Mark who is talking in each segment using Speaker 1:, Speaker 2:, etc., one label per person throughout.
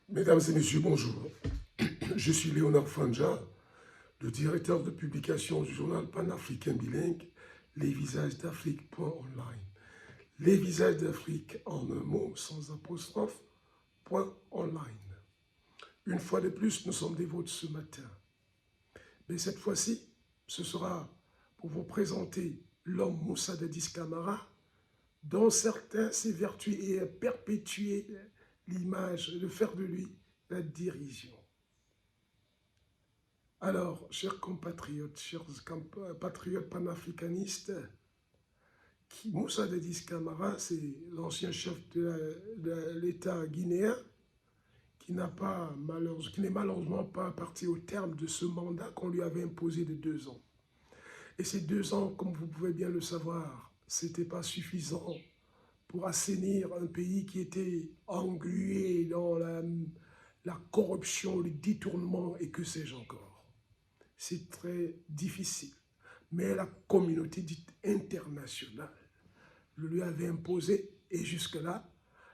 Speaker 1: Mesdames et messieurs, bonjour. Je suis Léonard Fanja, le directeur de publication du journal panafricain bilingue Les Visages d'Afrique.online. Les Visages d'Afrique en un mot, sans apostrophe, .online. Une fois de plus, nous sommes des vôtres ce matin. Mais cette fois-ci, ce sera pour vous présenter l'homme Moussa Dadis Camara, dont certains s'évertuent et perpétuer l'image, de faire de lui la dérision. Alors, chers compatriotes, chers patriotes panafricanistes, Moussa Dadis Camara, c'est l'ancien chef de l'État guinéen qui n'est malheureusement pas parti au terme de ce mandat qu'on lui avait imposé de 2 ans. Et ces 2 ans, comme vous pouvez bien le savoir, ce n'était pas suffisant pour assainir un pays qui était englué dans la corruption, le détournement et que sais-je encore. C'est très difficile. Mais la communauté dite internationale le lui avait imposé et jusque-là,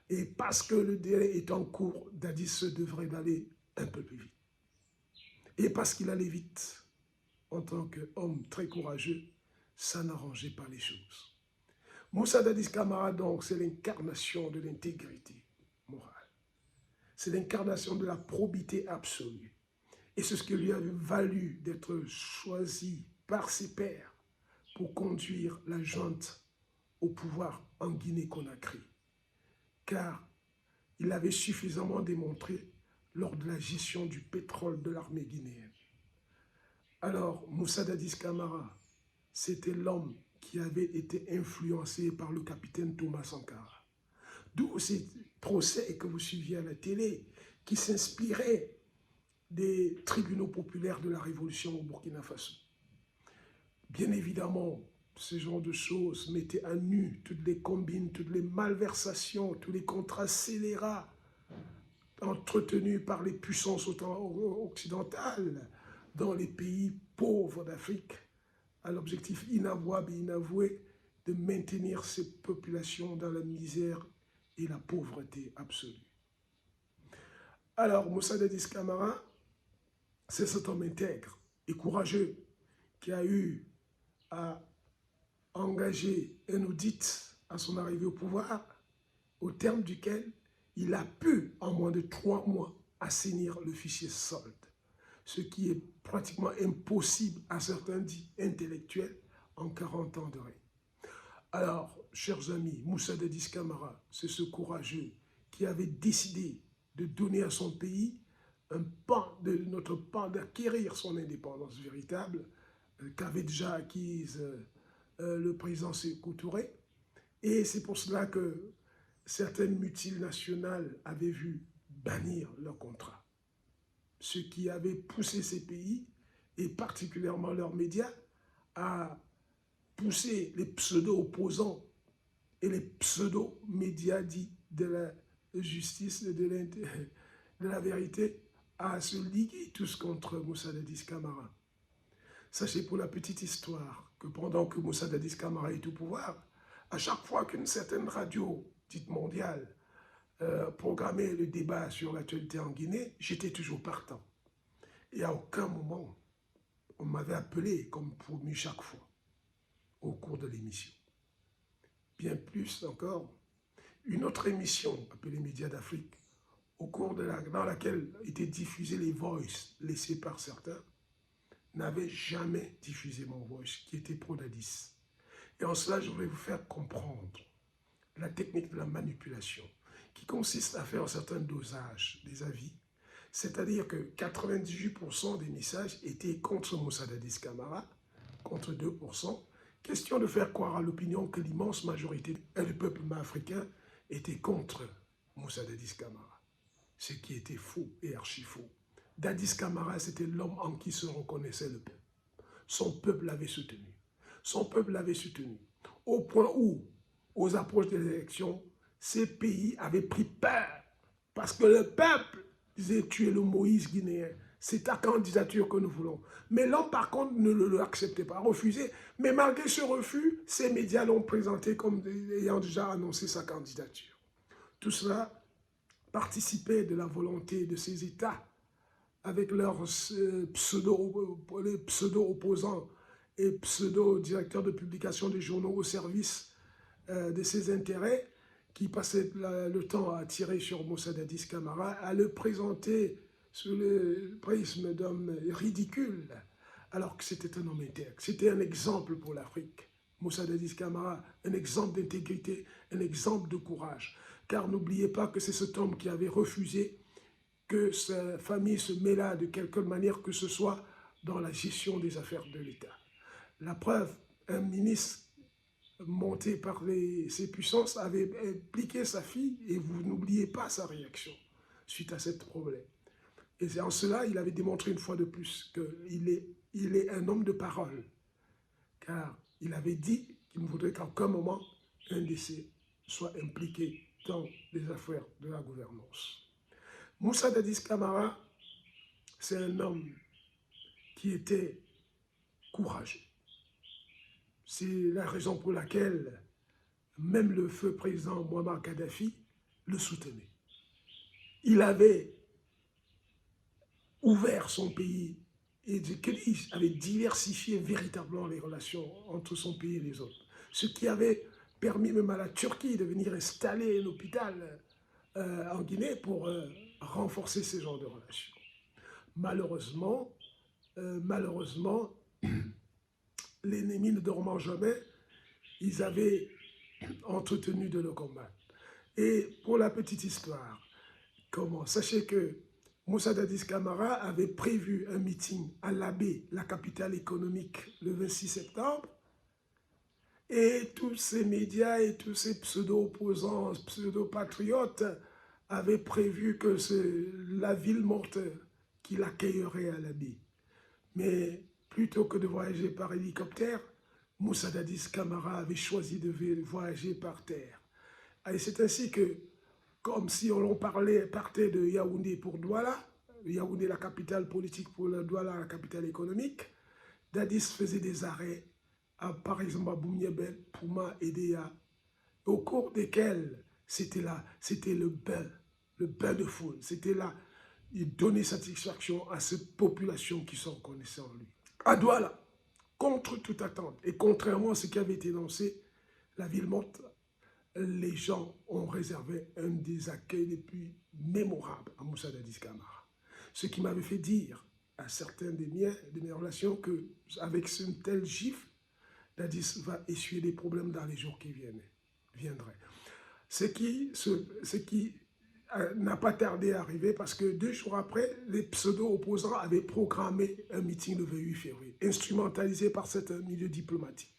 Speaker 1: et parce que le délai est en cours, Dadis devrait aller un peu plus vite. Et parce qu'il allait vite, en tant qu'homme très courageux, ça n'arrangeait pas les choses. Moussa Dadis Camara, donc, c'est l'incarnation de l'intégrité morale. C'est l'incarnation de la probité absolue. Et c'est ce qui lui avait valu d'être choisi par ses pairs pour conduire la junte au pouvoir en Guinée-Conakry. Car il avait suffisamment démontré lors de la gestion du pétrole de l'armée guinéenne. Alors, Moussa Dadis Camara, c'était l'homme qui avait été influencé par le capitaine Thomas Sankara. D'où ces procès que vous suiviez à la télé, qui s'inspiraient des tribunaux populaires de la révolution au Burkina Faso. Bien évidemment, ce genre de choses mettaient à nu toutes les combines, toutes les malversations, tous les contrats scélérats entretenus par les puissances occidentales dans les pays pauvres d'Afrique, à l'objectif inavouable et inavoué de maintenir ces populations dans la misère et la pauvreté absolue. Alors, Moussa Dadis Camara, c'est cet homme intègre et courageux qui a eu à engager un audit à son arrivée au pouvoir, au terme duquel il a pu, en moins de 3 mois, assainir le fichier solde, ce qui est pratiquement impossible à certains dits intellectuels en 40 ans de règne. Alors, chers amis, Moussa Dadis Camara, c'est ce courageux qui avait décidé de donner à son pays un pan de notre pan, d'acquérir son indépendance véritable, qu'avait déjà acquise le président Sékou Touré. Et c'est pour cela que certaines multinationales avaient vu bannir leur contrat. Ce qui avait poussé ces pays, et particulièrement leurs médias, à pousser les pseudo-opposants et les pseudo-médias dits de la justice, de la vérité, à se liguer tous contre Moussa Dadis Camara. Sachez pour la petite histoire que pendant que Moussa Dadis Camara est au pouvoir, à chaque fois qu'une certaine radio dite mondiale programmait le débat sur l'actualité en Guinée, j'étais toujours partant. Et à aucun moment, on m'avait appelé comme promu chaque fois au cours de l'émission. Bien plus encore, une autre émission appelée Médias d'Afrique, dans laquelle étaient diffusés les voices laissés par certains, n'avait jamais diffusé mon voice, qui était pro Dadis. Et en cela, je voulais vous faire comprendre la technique de la manipulation, qui consiste à faire un certain dosage des avis, c'est-à-dire que 98% des messages étaient contre Moussa Dadis Camara, contre 2%, question de faire croire à l'opinion que l'immense majorité du peuple africain était contre Moussa Dadis Camara. Ce qui était faux et archi-faux. Dadis Camara, c'était l'homme en qui se reconnaissait le peuple. Son peuple l'avait soutenu. Son peuple l'avait soutenu. Au point où, aux approches des élections, ces pays avaient pris peur. Parce que le peuple disait, tu es le Moïse guinéen. c'est ta candidature que nous voulons. Mais l'homme, par contre, ne l'acceptait pas, refusait. Mais malgré ce refus, ces médias l'ont présenté comme ayant déjà annoncé sa candidature. Tout cela participait de la volonté de ces États, avec leurs pseudo-opposants et pseudo-directeurs de publication des journaux au service de ses intérêts, qui passaient le temps à tirer sur Moussa Dadis Camara, à le présenter sous le prisme d'homme ridicule, alors que c'était un homme intègre. C'était un exemple pour l'Afrique. Moussa Dadis Camara, un exemple d'intégrité, un exemple de courage. Car n'oubliez pas que c'est cet homme qui avait refusé que sa famille se mêlât de quelque manière que ce soit dans la gestion des affaires de l'État. La preuve, un ministre monté par ces puissances avait impliqué sa fille et vous n'oubliez pas sa réaction suite à ce problème. Et en cela, il avait démontré une fois de plus qu'il est un homme de parole, car il avait dit qu'il ne voudrait qu'à aucun moment un décès soit impliqué dans les affaires de la gouvernance. Moussa Dadis Camara, c'est un homme qui était courageux. C'est la raison pour laquelle même le feu président Muammar Kadhafi le soutenait. Il avait ouvert son pays et avait diversifié véritablement les relations entre son pays et les autres. Ce qui avait permis même à la Turquie de venir installer un hôpital en Guinée pour renforcer ce genre de relations. Malheureusement, l'ennemi ne dormant jamais, ils avaient entretenu de le combattre. Et pour la petite histoire, sachez que Moussa Dadis Camara avait prévu un meeting à l'Abbé, la capitale économique, le 26 septembre, et tous ces médias et tous ces pseudo-opposants, pseudo-patriotes avaient prévu que c'est la ville morte qui l'accueillerait à l'Abbé. Mais plutôt que de voyager par hélicoptère, Moussa Dadis Camara avait choisi de voyager par terre. Et c'est ainsi que, comme si on partait de Yaoundé pour Douala, Yaoundé la capitale politique pour Douala la capitale économique, Dadis faisait des arrêts, par exemple à Boumniebel, Pouma et Déa, au cours desquels c'était le bain de foule, c'était là, il donnait satisfaction à cette population qui s'en connaissait en lui. À Douala, contre toute attente, et contrairement à ce qui avait été lancé, la ville morte, les gens ont réservé un des accueils les plus mémorables à Moussa Dadis Camara. Ce qui m'avait fait dire à certains de mes relations qu'avec une telle gifle, Dadis va essuyer des problèmes dans les jours qui viendraient. Ce qui n'a pas tardé à arriver parce que 2 jours après, les pseudo-opposants avaient programmé un meeting le 28 février, instrumentalisé par certains milieux diplomatiques.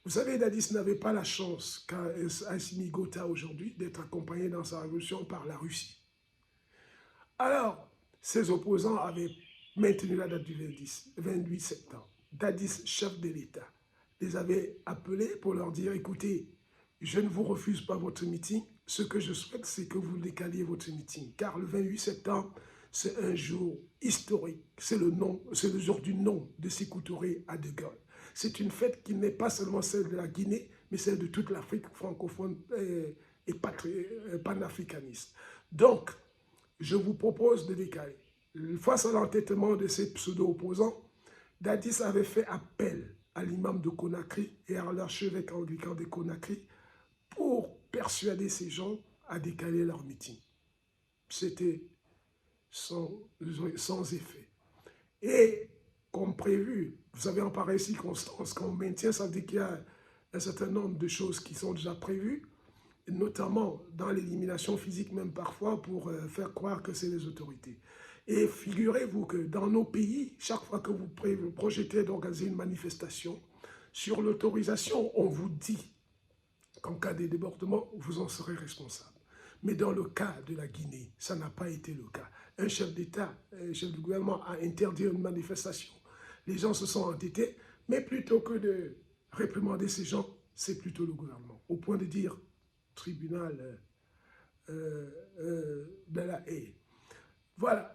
Speaker 1: Vous savez, Dadis n'avait pas la chance qu'a Assimi Gota aujourd'hui d'être accompagné dans sa révolution par la Russie. Alors, ses opposants avaient maintenu la date du 28 septembre. Dadis, chef de l'État, les avait appelés pour leur dire, écoutez, je ne vous refuse pas votre meeting, ce que je souhaite, c'est que vous décaliez votre meeting, car le 28 septembre, c'est un jour historique, c'est le jour du nom de Sékou Touré à De Gaulle. C'est une fête qui n'est pas seulement celle de la Guinée, mais celle de toute l'Afrique francophone et panafricaniste. Donc, je vous propose de décaler. Face à l'entêtement de ces pseudo-opposants, Dadis avait fait appel à l'imam de Conakry et à l'archevêque anglican de Conakry pour persuader ces gens à décaler leur meeting. C'était sans effet. Et comme prévu, vous savez, en pareille circonstance, quand on maintient, ça veut dire qu'il y a un certain nombre de choses qui sont déjà prévues, notamment dans l'élimination physique même parfois, pour faire croire que c'est les autorités. Et figurez-vous que dans nos pays, chaque fois que vous projetez d'organiser une manifestation, sur l'autorisation, on vous dit qu'en cas de débordement, vous en serez responsable. Mais dans le cas de la Guinée, ça n'a pas été le cas. Un chef d'État, un chef du gouvernement a interdit une manifestation. Les gens se sont entêtés, mais plutôt que de réprimander ces gens, c'est plutôt le gouvernement. Au point de dire tribunal de la haie. Voilà.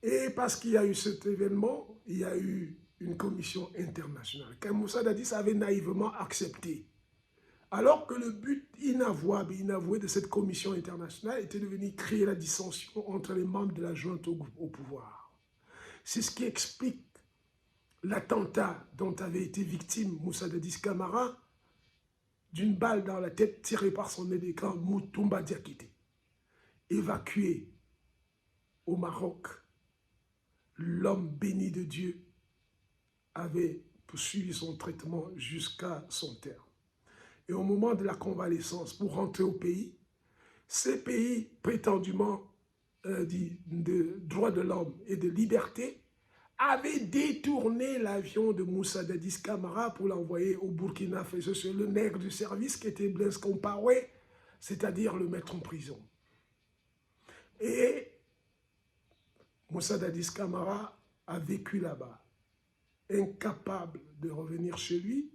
Speaker 1: Et parce qu'il y a eu cet événement, il y a eu une commission internationale que Moussa Dadis avait naïvement accepté. Alors que le but inavouable et inavoué de cette commission internationale était de venir créer la dissension entre les membres de la junte au pouvoir. C'est ce qui explique l'attentat dont avait été victime Moussa Dadis Camara d'une balle dans la tête tirée par son aide de camp Moutoumba Diakité. Évacué au Maroc, l'homme béni de Dieu avait poursuivi son traitement jusqu'à son terme. Et au moment de la convalescence, pour rentrer au pays, ces pays prétendument de droits de l'homme et de liberté avaient détourné l'avion de Moussa Dadis Camara pour l'envoyer au Burkina Faso sur le nègre du service qui était Blaise Compaoré, c'est-à-dire le mettre en prison. Et Moussa Dadis Camara a vécu là-bas, incapable de revenir chez lui,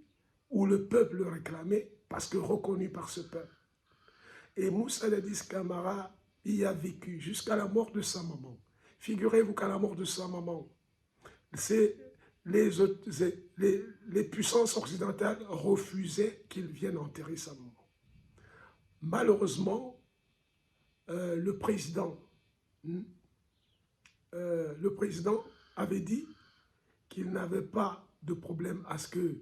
Speaker 1: où le peuple le réclamait, parce que reconnu par ce peuple. Et Moussa Dadis Camara y a vécu jusqu'à la mort de sa maman. Figurez-vous qu'à la mort de sa maman, les puissances occidentales refusaient qu'il vienne enterrer sa maman. Malheureusement, le président avait dit qu'il n'avait pas de problème à ce que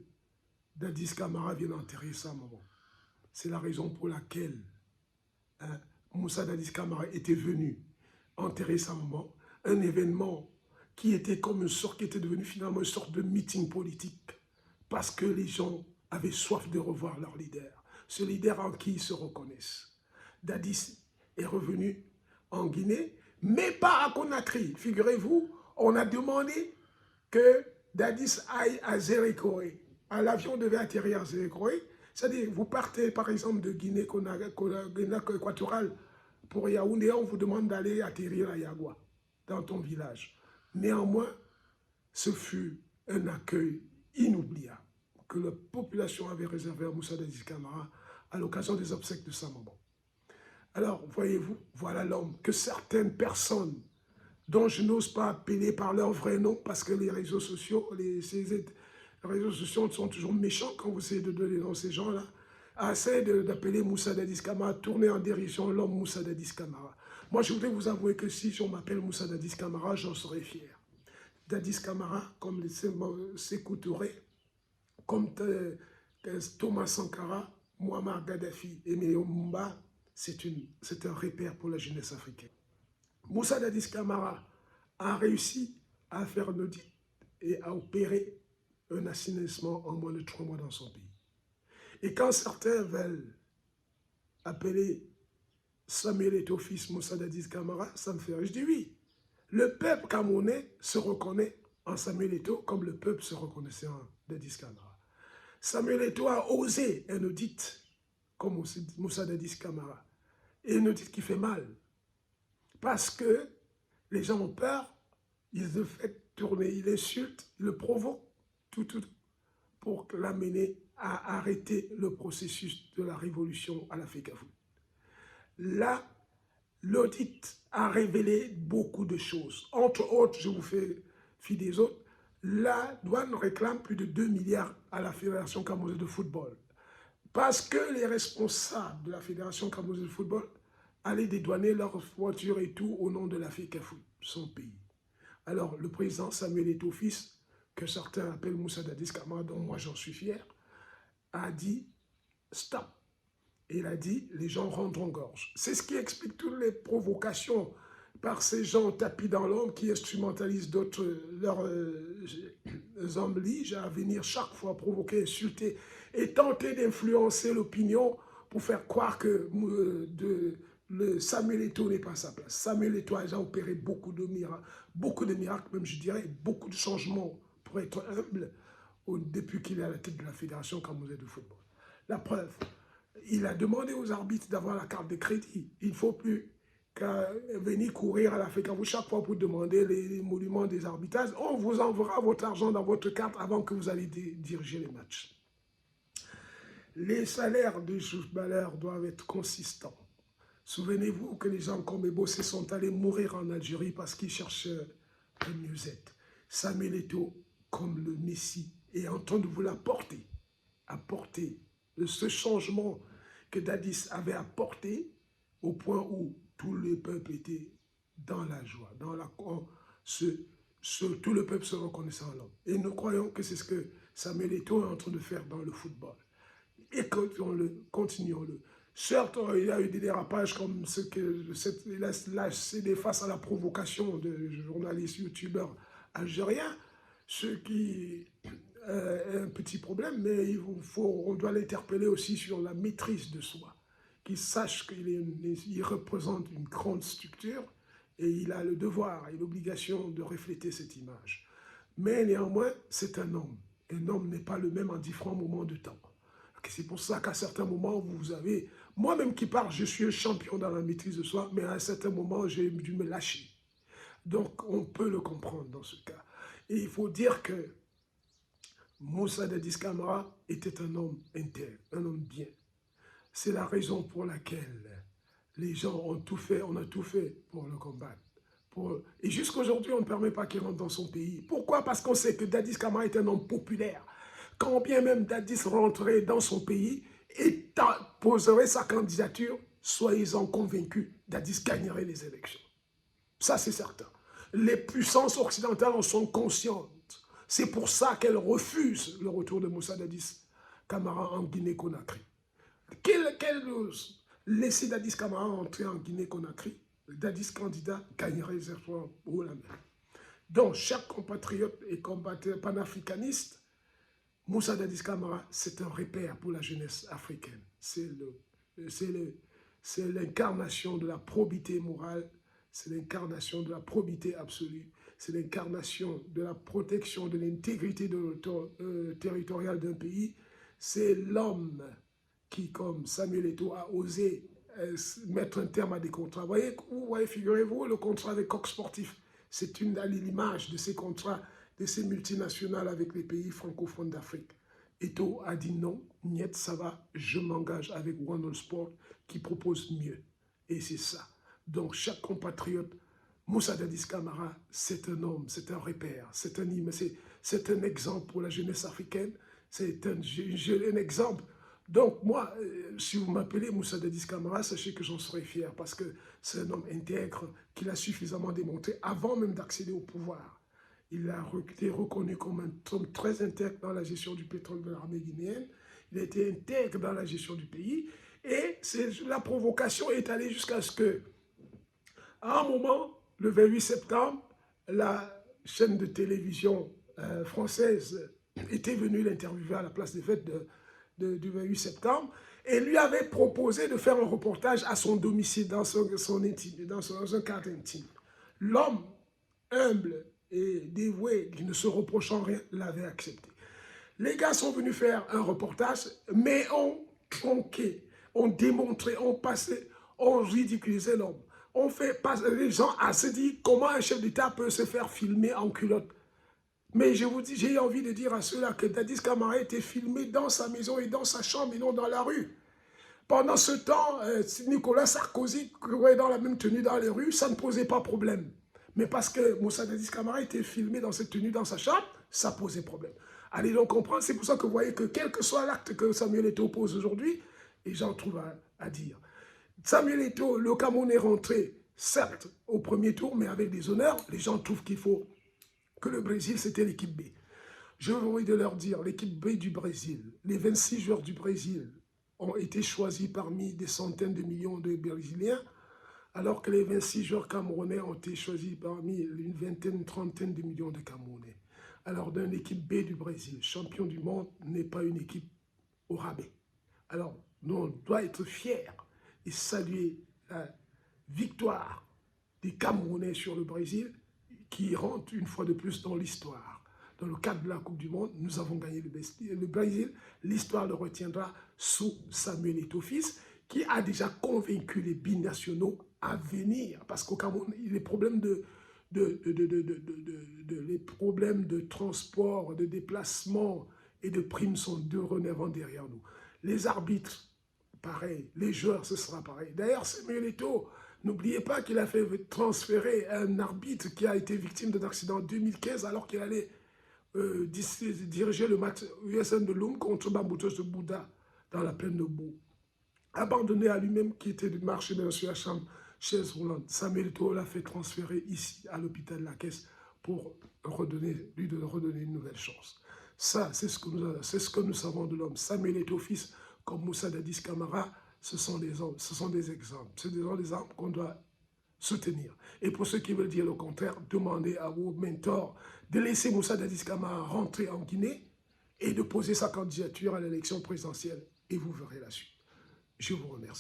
Speaker 1: Dadis Camara vienne enterrer sa maman. C'est la raison pour laquelle Moussa Dadis Camara était venu enterrer sa maman. Un événement qui était comme une sorte, qui était devenu finalement une sorte de meeting politique. Parce que les gens avaient soif de revoir leur leader. Ce leader en qui ils se reconnaissent. Dadis est revenu en Guinée, mais pas à Conakry. Figurez-vous, on a demandé que Dadis aille à Zérékoé. L'avion devait atterrir à Zérékoé. C'est-à-dire, vous partez par exemple de Guinée équatoriale pour Yaoundé, on vous demande d'aller atterrir à Yagua, dans ton village. Néanmoins, ce fut un accueil inoubliable que la population avait réservé à Moussa Dadis Camara à l'occasion des obsèques de sa maman. Alors, voyez-vous, voilà l'homme que certaines personnes dont je n'ose pas appeler par leur vrai nom parce que les réseaux sociaux, ces réseaux sociaux sont toujours méchants quand vous essayez de donner dans ces gens-là, essaient d'appeler Moussa Dadis Camara, tourner en dérision l'homme Moussa Dadis Camara. Moi, je voudrais vous avouer que si on m'appelle Moussa Dadis Camara, j'en serais fier. Dadis Camara, comme Sékou Touré, comme Thomas Sankara, Muammar Gaddafi et Meyo Mumba, c'est un repère pour la jeunesse africaine. Moussa Dadis Camara a réussi à faire un audit et à opérer un assainissement en moins de 3 mois dans son pays. Et quand certains veulent appeler Samuel Eto'o fils Moussa Dadis Camara, ça me fait rire. Je dis oui, le peuple camerounais se reconnaît en Samuel Eto'o comme le peuple se reconnaissait en Dadis Camara. Samuel Eto'o a osé un audit comme Moussa Dadis Camara. Et un audit qui fait mal. Parce que les gens ont peur, ils le font tourner, ils l'insultent, ils le provoquent, tout, pour l'amener à arrêter le processus de la révolution à la FECAFOOT. Là, l'audit a révélé beaucoup de choses. Entre autres, je vous fais fi des autres, la douane réclame plus de 2 milliards à la Fédération camerounaise de football. Parce que les responsables de la Fédération camerounaise de football allaient dédouaner leurs voitures et tout au nom de la FECAFOOT, son pays. Alors, le président Samuel Eto'o fils, que certains appellent Moussa Dadis Camara, dont moi j'en suis fier, a dit stop. Et il a dit les gens rendront gorge. C'est ce qui explique toutes les provocations par ces gens tapis dans l'ombre qui instrumentalisent leurs hommes liges à venir chaque fois provoquer, insulter et tenter d'influencer l'opinion pour faire croire que Samuel Eto'o n'est pas à sa place. Samuel Eto'o a déjà opéré beaucoup de miracles, même je dirais, beaucoup de changements pour être humble depuis qu'il est à la tête de la Fédération camerounaise de football. La preuve, il a demandé aux arbitres d'avoir la carte de crédit. Il ne faut plus qu'à venir courir à la FECAFOOT chaque fois pour demander les monuments des arbitrages. On vous enverra votre argent dans votre carte avant que vous allez diriger les matchs. Les salaires des footballeurs doivent être consistants. Souvenez-vous que les gens comme Ebossé sont allés mourir en Algérie parce qu'ils cherchaient un mieux-être. Samuel Eto'o, comme le Messie, est en train de vous l'apporter, apporter ce changement que Dadis avait apporté au point où tout le peuple était dans la joie, dans la tout le peuple se reconnaissant en l'homme. Et nous croyons que c'est ce que Samuel Eto'o est en train de faire dans le football. Et continuons-le. Certes, il y a eu des dérapages comme ce que il a cédé face à la provocation de journalistes, youtubeurs algériens, ce qui est un petit problème, mais on doit l'interpeller aussi sur la maîtrise de soi, qu'il sache qu'il représente une grande structure et il a le devoir et l'obligation de refléter cette image. Mais néanmoins, c'est un homme. Un homme n'est pas le même en différents moments de temps. C'est pour ça qu'à certains moments, vous avez... Moi-même qui parle, je suis un champion dans la maîtrise de soi, mais à un certain moment, j'ai dû me lâcher. Donc, on peut le comprendre dans ce cas. Et il faut dire que Moussa Dadis Camara était un homme intègre, un homme bien. C'est la raison pour laquelle les gens ont tout fait, on a tout fait pour le combattre. Et jusqu'à aujourd'hui, on ne permet pas qu'il rentre dans son pays. Pourquoi? Parce qu'on sait que Dadis Camara est un homme populaire. Quand bien même Dadis rentrerait dans son pays et poserait sa candidature, soyez-en convaincus, Dadis gagnerait les élections. Ça, c'est certain. Les puissances occidentales en sont conscientes. C'est pour ça qu'elles refusent le retour de Moussa Dadis Camara en Guinée-Conakry. Laisser Dadis Camara entrer en Guinée-Conakry, Dadis candidat gagnerait les élections haut la main. Donc, chaque compatriote et combattant panafricaniste, Moussa Dadis Camara, c'est un repère pour la jeunesse africaine. C'est l'incarnation de la probité morale, c'est l'incarnation de la probité absolue, c'est l'incarnation de la protection de l'intégrité territoriale d'un pays. C'est l'homme qui, comme Samuel Eto'o, a osé mettre un terme à des contrats. Vous voyez, figurez-vous, le contrat avec Coq Sportif, c'est l'image de ces contrats, de ces multinationales avec les pays francophones d'Afrique. Eto'o a dit non, niet, ça va, je m'engage avec One All Sport qui propose mieux. Et c'est ça. Donc chaque compatriote, Moussa Dadis Camara, c'est un homme, c'est un repère, c'est un exemple pour la jeunesse africaine, c'est un exemple. Donc moi, si vous m'appelez Moussa Dadis Camara, sachez que j'en serai fier parce que c'est un homme intègre qu'il a suffisamment démontré avant même d'accéder au pouvoir. Il a été reconnu comme un homme très intègre dans la gestion du pétrole de l'armée guinéenne. Il a été intègre dans la gestion du pays. Et la provocation est allée jusqu'à ce que, à un moment, le 28 septembre, la chaîne de télévision française était venue l'interviewer à la place des fêtes du 28 septembre et lui avait proposé de faire un reportage à son domicile, dans un cadre intime. L'homme humble et dévoué, qui ne se reprochant rien, l'avait accepté. Les gars sont venus faire un reportage, mais ont tronqué, ont démontré, ont passé, ont ridiculisé l'homme. On fait passer les gens à se dire comment un chef d'État peut se faire filmer en culotte. Mais je vous dis, j'ai envie de dire à ceux-là que Dadis Camara était filmé dans sa maison et dans sa chambre et non dans la rue. Pendant ce temps, Nicolas Sarkozy courait dans la même tenue dans les rues, ça ne posait pas problème. Mais parce que Moussa Dadis Camara était filmé dans cette tenue dans sa chambre, ça posait problème. Allez donc comprendre, c'est pour ça que vous voyez que quel que soit l'acte que Samuel Eto'o pose aujourd'hui, les gens trouvent à dire. Samuel Eto'o, le Cameroun est rentré, certes, au premier tour, mais avec des honneurs. Les gens trouvent qu'il faut que le Brésil, c'était l'équipe B. Je veux envie de leur dire, l'équipe B du Brésil, les 26 joueurs du Brésil ont été choisis parmi des centaines de millions de Brésiliens, alors que les 26 joueurs camerounais ont été choisis parmi une vingtaine, une trentaine de millions de Camerounais. Alors, d'une équipe B du Brésil, champion du monde, n'est pas une équipe au rabais. Alors, nous, on doit être fiers et saluer la victoire des Camerounais sur le Brésil, qui rentre une fois de plus dans l'histoire. Dans le cadre de la Coupe du Monde, nous avons gagné le Brésil. L'histoire le retiendra sous Samuel Eto'o fils, qui a déjà convaincu les binationaux à venir. Parce qu'au Cameroun, les problèmes les problèmes de transport, de déplacement et de primes sont dorénavant derrière nous. Les arbitres, pareil. Les joueurs, ce sera pareil. D'ailleurs, Samuel Eto'o, N'oubliez pas qu'il a fait transférer un arbitre qui a été victime d'un accident en 2015 alors qu'il allait diriger le match USN de Loum contre Bamboutos de Bouddha dans la plaine de Bou. Abandonné à lui-même qui était de marcher sur la chambre chaise roulante, Samuel Eto'o l'a fait transférer ici à l'hôpital de la Caisse pour lui redonner une nouvelle chance. Ça, c'est ce que nous savons de l'homme. Samuel Eto'o, fils comme Moussa Dadis Camara, ce sont des hommes, ce sont des exemples. Ce sont des hommes qu'on doit soutenir. Et pour ceux qui veulent dire le contraire, demandez à vos mentors de laisser Moussa Dadis Camara rentrer en Guinée et de poser sa candidature à l'élection présidentielle. Et vous verrez la suite. Je vous remercie.